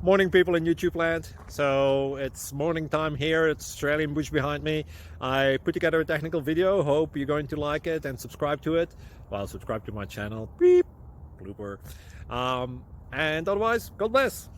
Morning, people in YouTube land. So it's morning time here. It's Australian bush behind me. I put together a technical video. Hope you're going to like it and subscribe to it. Well, subscribe to my channel. Beep. Blooper. And otherwise, God bless.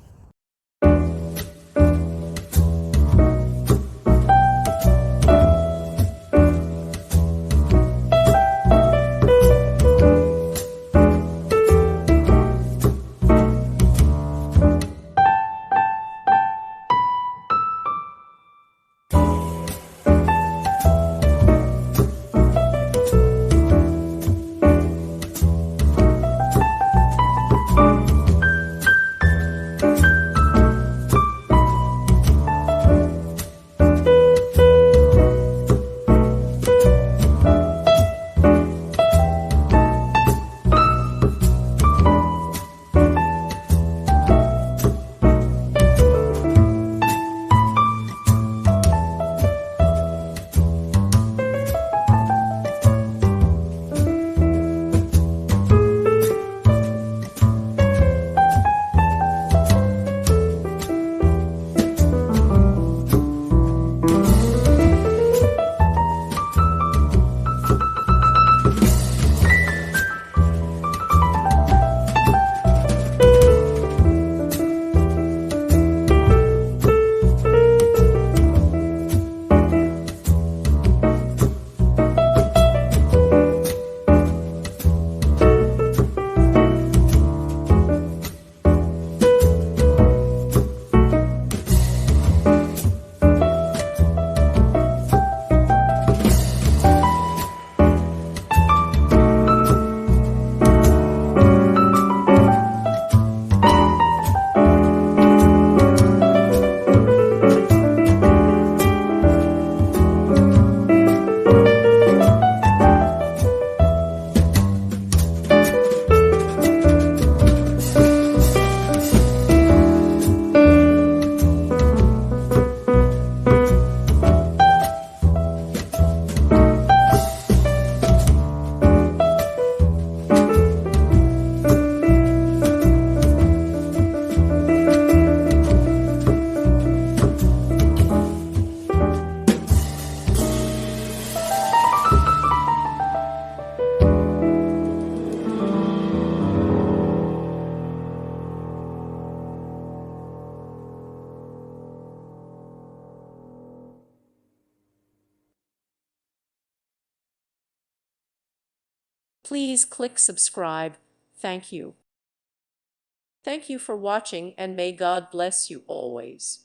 Please click subscribe. Thank you. Thank you for watching, and may God bless you always.